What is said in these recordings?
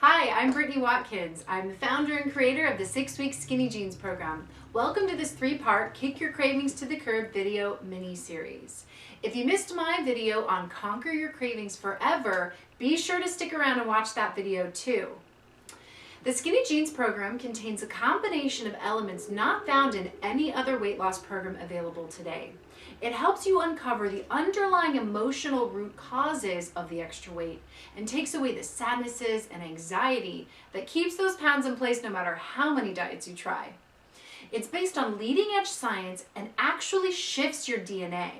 Hi, I'm Brittany Watkins. I'm the founder and creator of the 6-Week Skinny Jeans program. Welcome to this 3-part Kick Your Cravings to the Curb video mini-series. If you missed my video on Conquer Your Cravings Forever, be sure to stick around and watch that video too. The Skinny Jeans program contains a combination of elements not found in any other weight loss program available today. It helps you uncover the underlying emotional root causes of the extra weight and takes away the sadnesses and anxiety that keeps those pounds in place no matter how many diets you try. It's based on leading-edge science and actually shifts your DNA,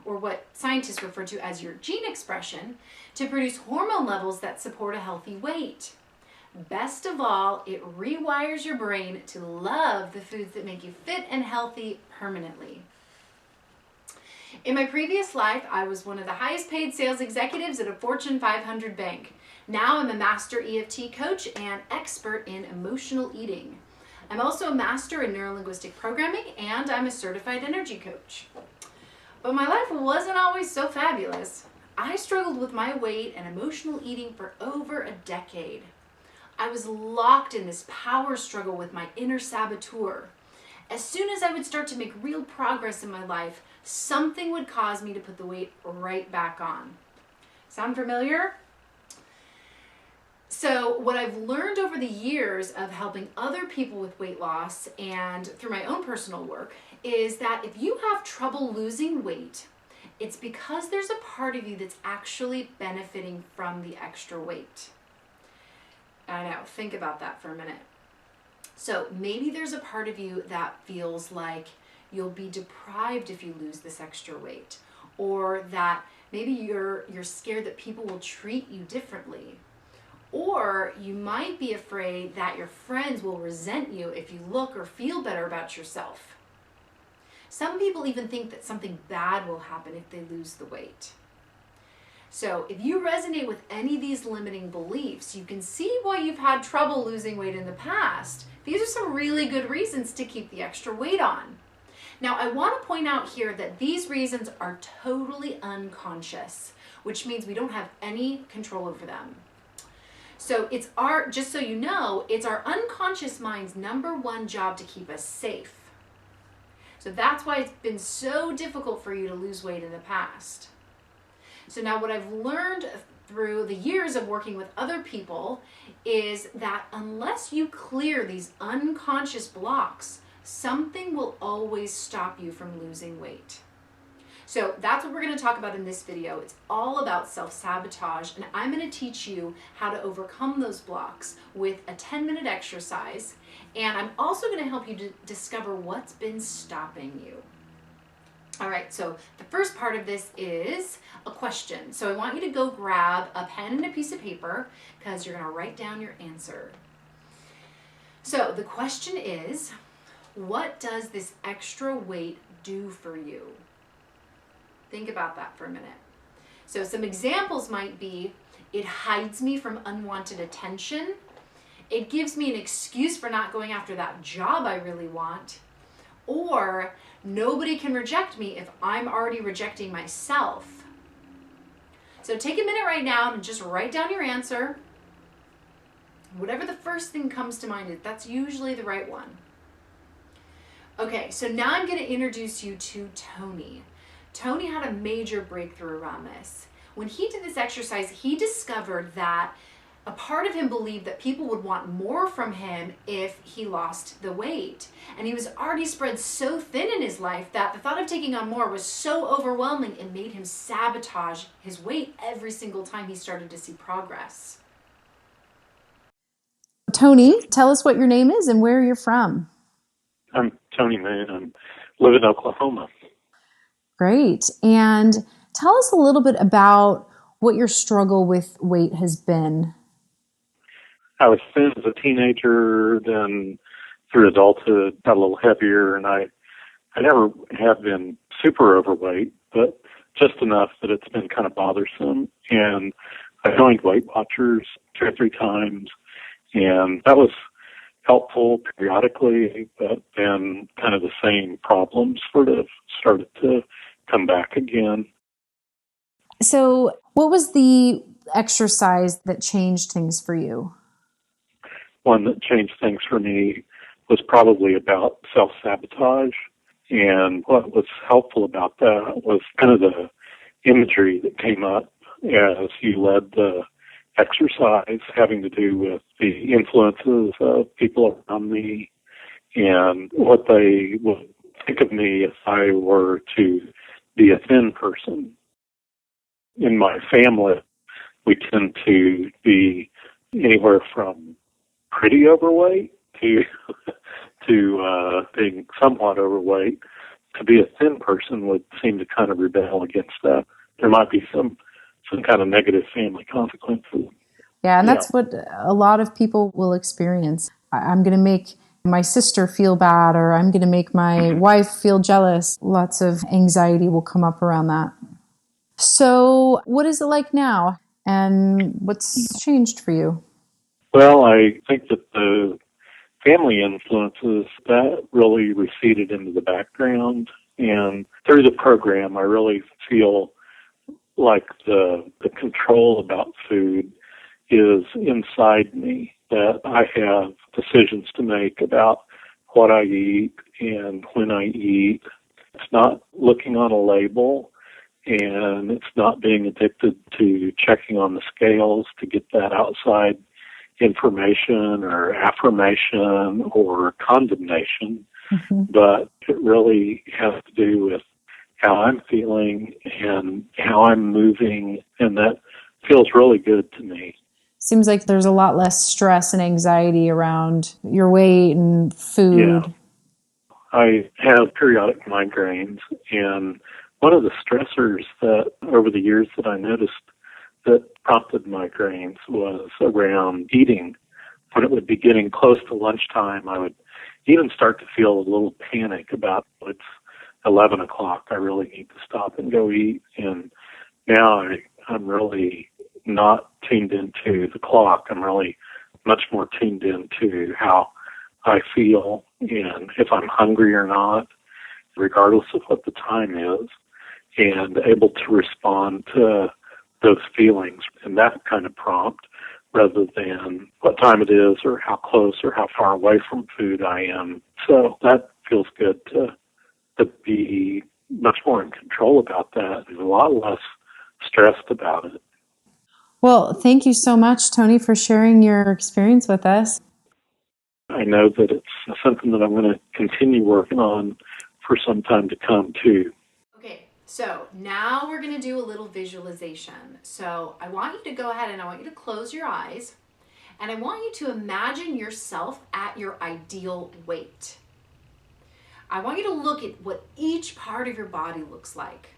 or what scientists refer to as your gene expression, to produce hormone levels that support a healthy weight. Best of all, it rewires your brain to love the foods that make you fit and healthy permanently. In my previous life, I was one of the highest paid sales executives at a Fortune 500 bank. Now I'm a master EFT coach and expert in emotional eating. I'm also a master in neurolinguistic programming, and I'm a certified energy coach. But my life wasn't always so fabulous. I struggled with my weight and emotional eating for over a decade. I was locked in this power struggle with my inner saboteur. As soon as I would start to make real progress in my life, something would cause me to put the weight right back on. Sound familiar? So what I've learned over the years of helping other people with weight loss and through my own personal work is that if you have trouble losing weight, it's because there's a part of you that's actually benefiting from the extra weight. I know, think about that for a minute. So maybe there's a part of you that feels like you'll be deprived if you lose this extra weight, or that maybe you're scared that people will treat you differently, or you might be afraid that your friends will resent you if you look or feel better about yourself. Some people even think that something bad will happen if they lose the weight. So if you resonate with any of these limiting beliefs, you can see why you've had trouble losing weight in the past. These are some really good reasons to keep the extra weight on. Now, I want to point out here that these reasons are totally unconscious, which means we don't have any control over them. So just so you know, it's our unconscious mind's #1 job to keep us safe. So that's why it's been so difficult for you to lose weight in the past. So now what I've learned through the years of working with other people is that unless you clear these unconscious blocks, something will always stop you from losing weight. So that's what we're going to talk about in this video. It's all about self-sabotage, and I'm going to teach you how to overcome those blocks with a 10-minute exercise, and I'm also going to help you to discover what's been stopping you. All right, so the first part of this is a question. So I want you to go grab a pen and a piece of paper because you're going to write down your answer. So the question is, what does this extra weight do for you? Think about that for a minute. So some examples might be, it hides me from unwanted attention. It gives me an excuse for not going after that job I really want. Or nobody can reject me if I'm already rejecting myself. So take a minute right now and just write down your answer. Whatever the first thing comes to mind, that's usually the right one. Okay, so now I'm going to introduce you to Tony. Tony had a major breakthrough around this. When he did this exercise, he discovered that a part of him believed that people would want more from him if he lost the weight. And he was already spread so thin in his life that the thought of taking on more was so overwhelming it made him sabotage his weight every single time he started to see progress. Tony, tell us what your name is and where you're from. I'm Tony Mann. I live in Oklahoma. Great. And tell us a little bit about what your struggle with weight has been. I was thin as a teenager, then through adulthood, got a little heavier, and I never have been super overweight, but just enough that it's been kind of bothersome. And I joined Weight Watchers 2 or 3 times, and that was helpful periodically, but then kind of the same problems sort of started to come back again. So what was the exercise that changed things for you? one that changed things for me was probably about self-sabotage. And what was helpful about that was kind of the imagery that came up as you led the exercise, having to do with the influences of people around me and what they would think of me if I were to be a thin person. In my family, we tend to be anywhere from pretty overweight to being somewhat overweight. To be a thin person would seem to kind of rebel against that. There might be some kind of negative family consequences. Yeah, and that's what a lot of people will experience. I'm going to make my sister feel bad, or I'm going to make my wife feel jealous. Lots of anxiety will come up around that. So what is it like now? And what's changed for you? Well, I think that the family influences, that really receded into the background. And through the program, I really feel like the control about food is inside me, that I have decisions to make about what I eat and when I eat. It's not looking on a label, and it's not being addicted to checking on the scales to get that outside information or affirmation or condemnation, but it really has to do with how I'm feeling and how I'm moving, and that feels really good to me. Seems like there's a lot less stress and anxiety around your weight and food. Yeah. I have periodic migraines, and one of the stressors that over the years that I noticed that prompted migraines was around eating. When it would be getting close to lunchtime, I would even start to feel a little panic about it's 11 o'clock. I really need to stop and go eat. And now I'm really not tuned into the clock. I'm really much more tuned into how I feel and if I'm hungry or not, regardless of what the time is, and able to respond to those feelings and that kind of prompt rather than what time it is or how close or how far away from food I am. So that feels good to be much more in control about that and a lot less stressed about it. Well, thank you so much, Tony, for sharing your experience with us. I know that it's something that I'm going to continue working on for some time to come, too. Okay, so now we're going to do a little visualization. So I want you to go ahead and I want you to close your eyes, and I want you to imagine yourself at your ideal weight. I want you to look at what each part of your body looks like.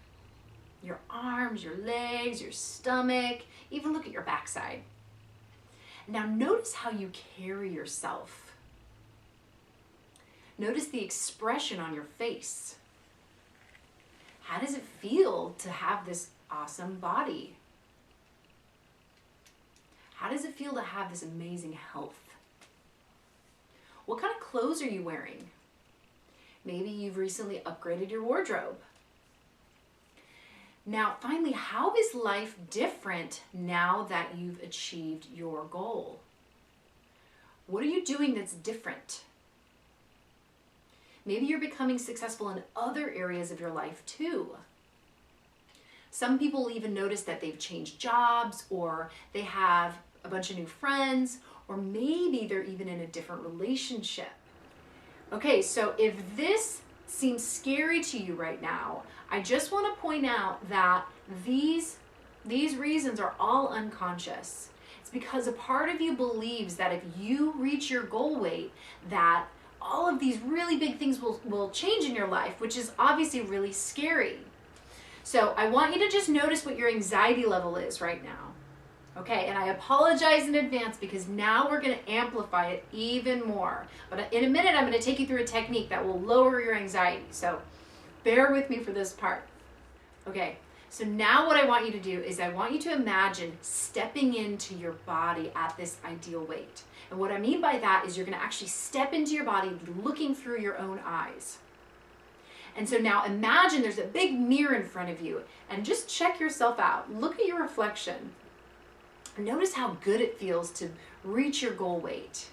Your arms, your legs, your stomach, even look at your backside. Now notice how you carry yourself. Notice the expression on your face. How does it feel to have this awesome body? How does it feel to have this amazing health? What kind of clothes are you wearing? Maybe you've recently upgraded your wardrobe. Now, finally, how is life different now that you've achieved your goal? What are you doing that's different? Maybe you're becoming successful in other areas of your life too. Some people even notice that they've changed jobs, or they have a bunch of new friends, or maybe they're even in a different relationship. Okay, so if this seems scary to you right now, I just want to point out that these reasons are all unconscious. It's because a part of you believes that if you reach your goal weight, that all of these really big things will change in your life, which is obviously really scary. So I want you to just notice what your anxiety level is right now. Okay, and I apologize in advance because now we're going to amplify it even more. But in a minute, I'm going to take you through a technique that will lower your anxiety. So bear with me for this part. Okay, so now what I want you to do is I want you to imagine stepping into your body at this ideal weight. And what I mean by that is you're going to actually step into your body looking through your own eyes. And so now imagine there's a big mirror in front of you and just check yourself out. Look at your reflection. Notice how good it feels to reach your goal weight.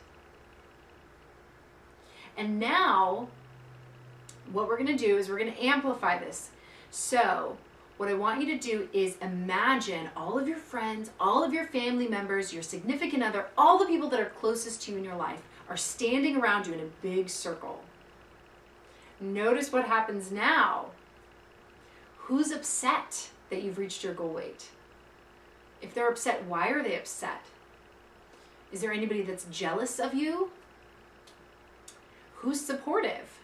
And now what we're going to do is we're going to amplify this. So what I want you to do is imagine all of your friends, all of your family members, your significant other, all the people that are closest to you in your life are standing around you in a big circle. Notice what happens now. Who's upset that you've reached your goal weight? If they're upset, why are they upset? Is there anybody that's jealous of you? Who's supportive?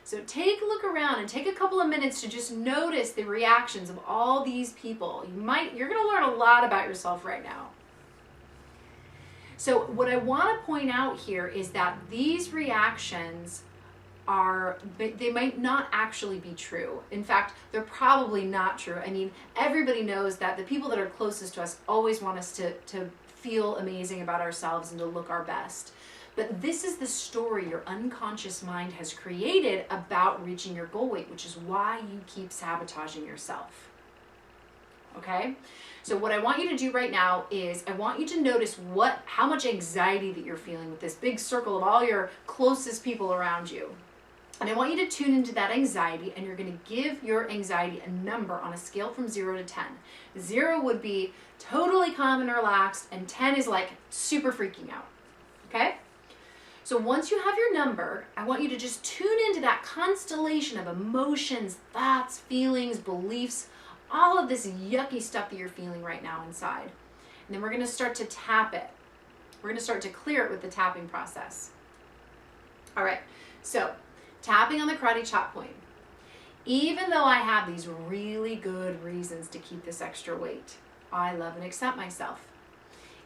So take a look around and take a couple of minutes to just notice the reactions of all these people. You're going to learn a lot about yourself right now. So what I want to point out here is that these reactions they might not actually be true. In fact, they're probably not true. I mean, everybody knows that the people that are closest to us always want us to feel amazing about ourselves and to look our best. But this is the story your unconscious mind has created about reaching your goal weight, which is why you keep sabotaging yourself. Okay? So what I want you to do right now is I want you to notice how much anxiety that you're feeling with this big circle of all your closest people around you. And I want you to tune into that anxiety, and you're going to give your anxiety a number on a scale from 0 to 10. 0 would be totally calm and relaxed, and 10 is like super freaking out. Okay? So once you have your number, I want you to just tune into that constellation of emotions, thoughts, feelings, beliefs, all of this yucky stuff that you're feeling right now inside. And then we're going to start to tap it. We're going to start to clear it with the tapping process. All right, so tapping on the karate chop point. Even though I have these really good reasons to keep this extra weight, I love and accept myself.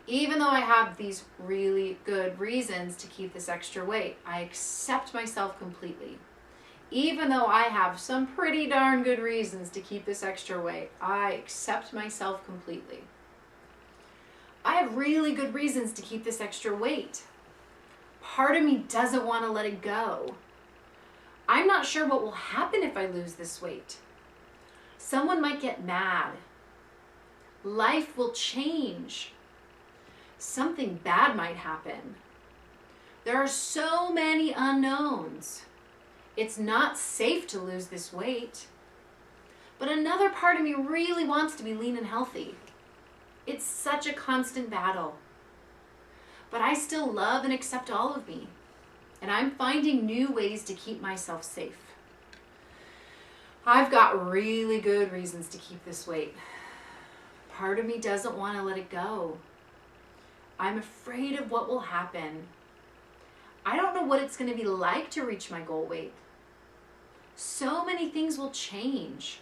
Even though I have these really good reasons to keep this extra weight, I accept myself completely. Even though I have some pretty darn good reasons to keep this extra weight, I accept myself completely. I have really good reasons to keep this extra weight. Part of me doesn't want to let it go. I'm not sure what will happen if I lose this weight. Someone might get mad. Life will change. Something bad might happen. There are so many unknowns. It's not safe to lose this weight. But another part of me really wants to be lean and healthy. It's such a constant battle. But I still love and accept all of me. And I'm finding new ways to keep myself safe. I've got really good reasons to keep this weight. Part of me doesn't want to let it go. I'm afraid of what will happen. I don't know what it's going to be like to reach my goal weight. So many things will change.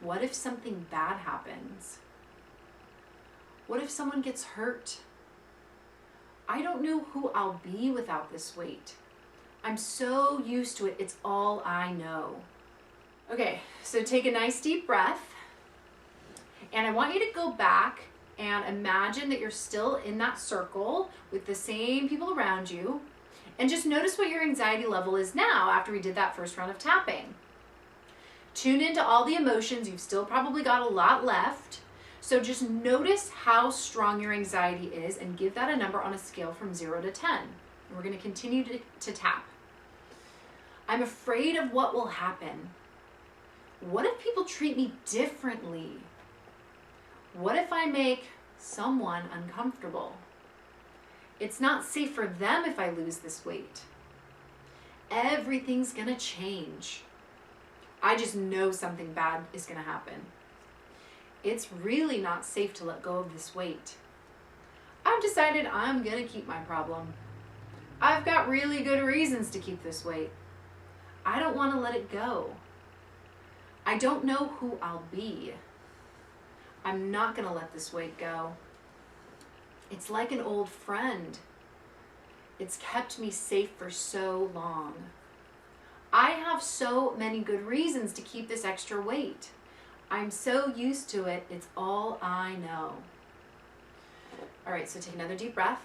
What if something bad happens? What if someone gets hurt? I don't know who I'll be without this weight. I'm so used to it, it's all I know. Okay, so take a nice deep breath. And I want you to go back and imagine that you're still in that circle with the same people around you. And just notice what your anxiety level is now after we did that first round of tapping. Tune into all the emotions. You've still probably got a lot left. So just notice how strong your anxiety is and give that a number on a scale from 0 to 10. And we're going to continue to tap. I'm afraid of what will happen. What if people treat me differently? What if I make someone uncomfortable? It's not safe for them if I lose this weight. Everything's gonna change. I just know something bad is gonna happen. It's really not safe to let go of this weight. I've decided I'm gonna keep my problem. I've got really good reasons to keep this weight. I don't want to let it go. I don't know who I'll be. I'm not gonna let this weight go. It's like an old friend. It's kept me safe for so long. I have so many good reasons to keep this extra weight. I'm so used to it, it's all I know. All right, so take another deep breath.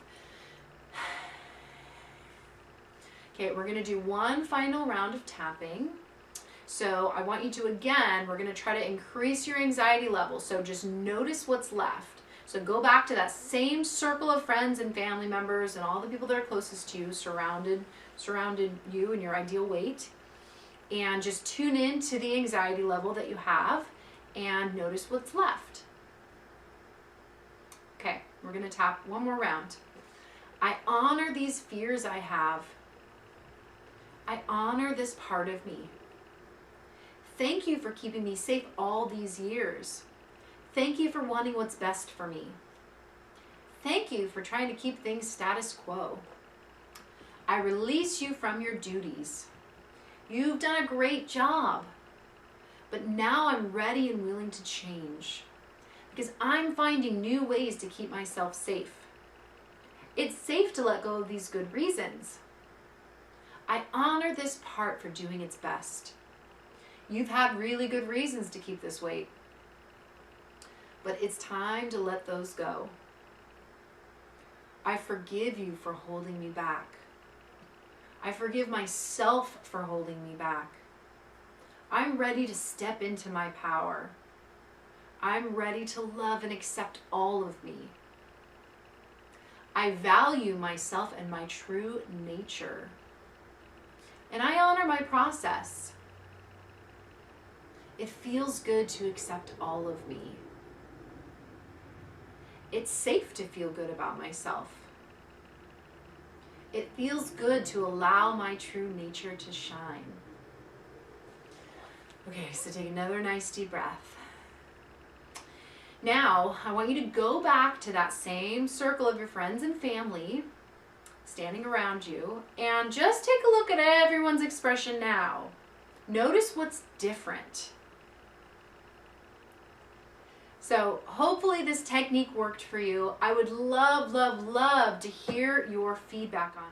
Okay, we're gonna do one final round of tapping. So I want you to, again, we're gonna try to increase your anxiety level. So just notice what's left. So go back to that same circle of friends and family members and all the people that are closest to you, surrounded you in your ideal weight, and just tune in to the anxiety level that you have and notice what's left. Okay, we're going to tap one more round. I honor these fears I have. I honor this part of me. Thank you for keeping me safe all these years. Thank you for wanting what's best for me. Thank you for trying to keep things status quo. I release you from your duties. You've done a great job, but now I'm ready and willing to change because I'm finding new ways to keep myself safe. It's safe to let go of these good reasons. I honor this part for doing its best. You've had really good reasons to keep this weight, but it's time to let those go. I forgive you for holding me back. I forgive myself for holding me back. I'm ready to step into my power. I'm ready to love and accept all of me. I value myself and my true nature. And I honor my process. It feels good to accept all of me. It's safe to feel good about myself. It feels good to allow my true nature to shine. Okay, so take another nice deep breath. Now, I want you to go back to that same circle of your friends and family standing around you and just take a look at everyone's expression now. Notice what's different. So hopefully this technique worked for you. I would love, love, love to hear your feedback on it.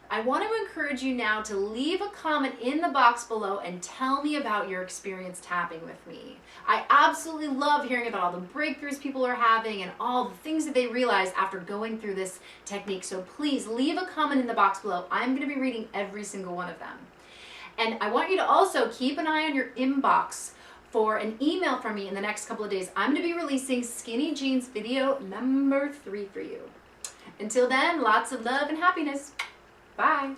I want to encourage you now to leave a comment in the box below and tell me about your experience tapping with me. I absolutely love hearing about all the breakthroughs people are having and all the things that they realize after going through this technique. So please leave a comment in the box below. I'm going to be reading every single one of them. And I want you to also keep an eye on your inbox for an email from me in the next couple of days. I'm going to be releasing Skinny Jeans video number 3 for you. Until then, lots of love and happiness. Bye.